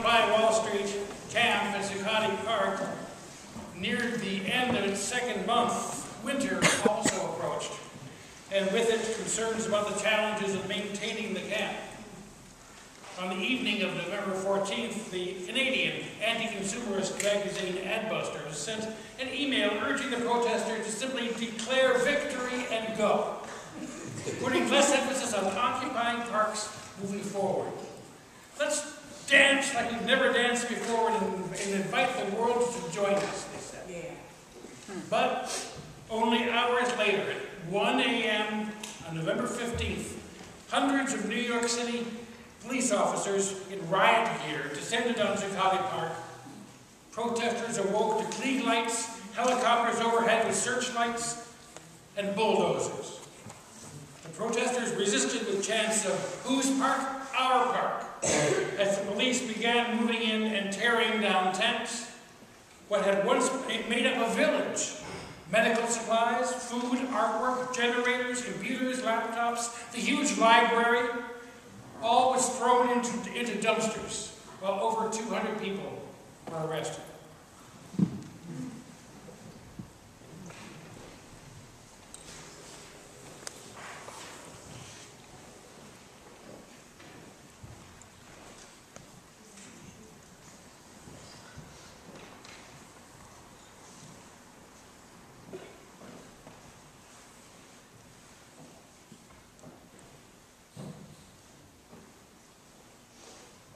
Occupy Wall Street camp at Zuccotti Park neared the end of its second month. Winter also approached, and with it, concerns about the challenges of maintaining the camp. On the evening of November 14th, the Canadian anti-consumerist magazine Adbusters sent an email urging the protesters to simply declare victory and go, putting less emphasis on occupying parks moving forward. Let's dance like we've never danced before and invite the world to join us, they said. Yeah. But only hours later, at 1 a.m. on November 15th, hundreds of New York City police officers in riot gear descended on Zuccotti Park. Protesters awoke to Klieg lights, helicopters overhead with searchlights, and bulldozers. The protesters resisted with chants of, "Whose park? Our park," as the police began moving in and tearing down tents. What had once made up a village, medical supplies, food, artwork, generators, computers, laptops, the huge library, all was thrown into dumpsters, while over 200 people were arrested.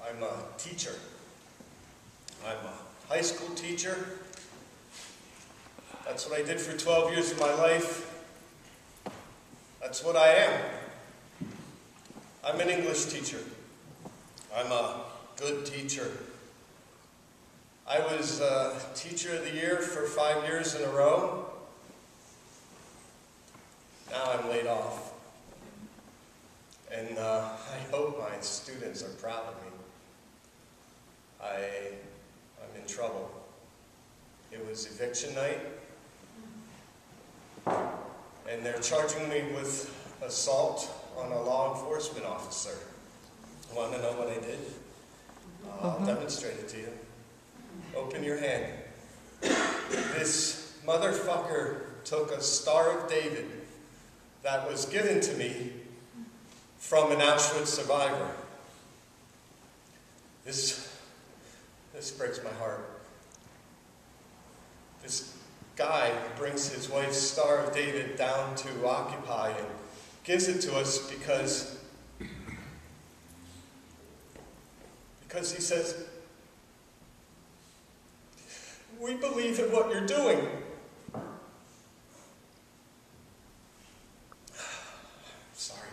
I'm a teacher. I'm a high school teacher. That's what I did for 12 years of my life. That's what I am. I'm an English teacher. I'm a good teacher. I was Teacher of the Year for 5 years in a row. Now I'm laid off. And I hope my students are proud of me. I'm in trouble. It was eviction night, and they're charging me with assault on a law enforcement officer. Want to know what I did? I'll demonstrate it to you. Open your hand. This motherfucker took a Star of David that was given to me from an Auschwitz survivor. This breaks my heart. This guy brings his wife's Star of David down to Occupy and gives it to us because he says, "We believe in what you're doing." Sorry.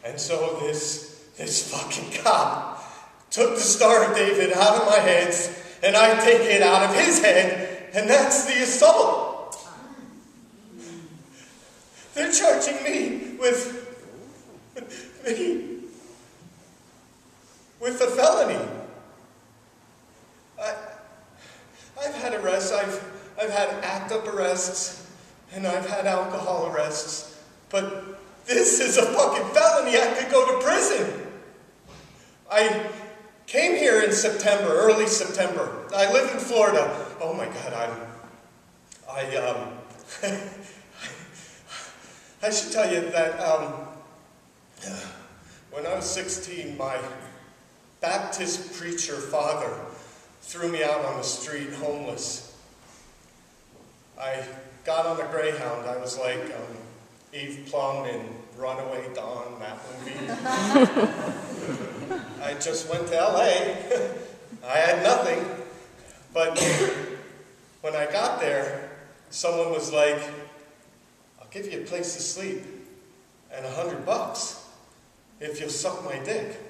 And so this fucking cop took the Star of David out of my hands, and I take it out of his head, and that's the assault. They're charging me with a felony. I've had arrests. I've had act-up arrests, and I've had alcohol arrests, but this is a fucking felony. I could go to prison. I came here in September, early September. I live in Florida. Oh my God, I should tell you that when I was 16, my Baptist preacher father threw me out on the street homeless. I got on a Greyhound. I was like Eve Plum in Runaway Dawn, that movie. I just went to LA. I had nothing. But when I got there, someone was like, "I'll give you a place to sleep and $100 if you'll suck my dick."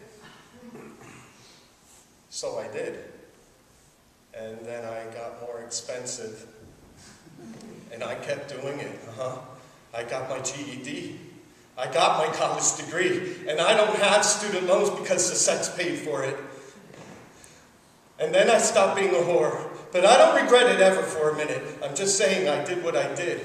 So I did. And then I got more expensive. And I kept doing it. I got my GED. I got my college degree. And I don't have student loans because the sex paid for it. And then I stopped being a whore. But I don't regret it ever for a minute. I'm just saying I did what I did.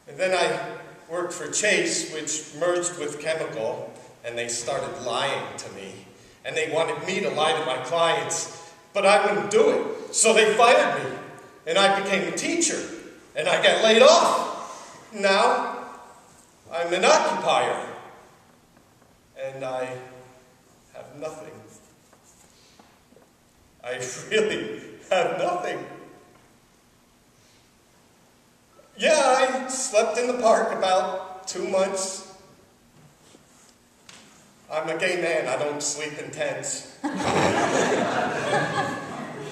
And then I worked for Chase, which merged with Chemical, and they started lying to me. and they wanted me to lie to my clients, but I wouldn't do it. So they fired me, and I became a teacher, and I got laid off. Now, I'm an occupier, and I have nothing. I really have nothing. Yeah, I slept in the park about 2 months. I'm a gay man, I don't sleep in tents.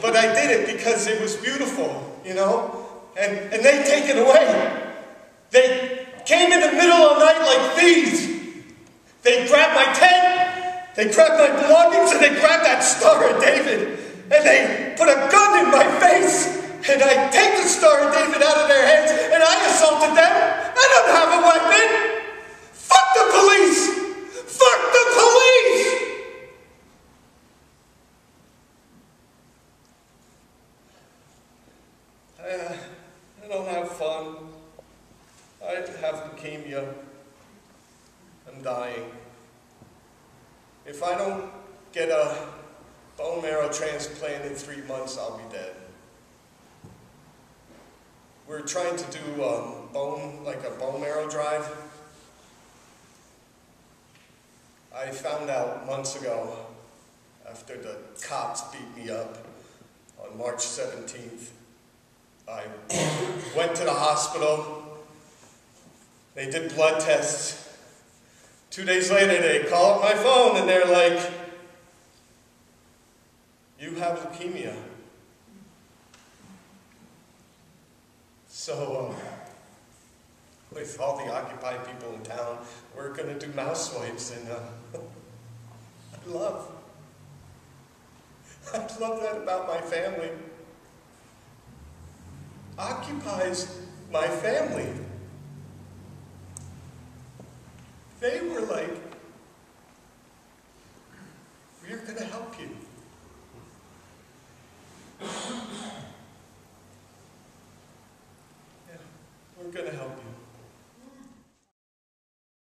But I did it because it was beautiful, you know? And they take it away. They came in the middle of the night like thieves. They grabbed my tent, they grabbed my belongings, and they grabbed that Star of David. And they put a gun in my face. And I take the Star of David out of their hands, and I assaulted them. I don't have a weapon. Fuck the police! Fuck the police! I don't have fun. I have leukemia. I'm dying. If I don't get a bone marrow transplant in 3 months, I'll be dead. We're trying to do a bone marrow drive. I found out months ago, after the cops beat me up on March 17th, I went to the hospital. They did blood tests. 2 days later, they call up my phone and they're like, "You have leukemia." So, with all the occupied people in town, we're going to do mouse swipes, and I love that about my family. Occupies my family. They were like, "We're going to help you." Yeah, we're going to help you.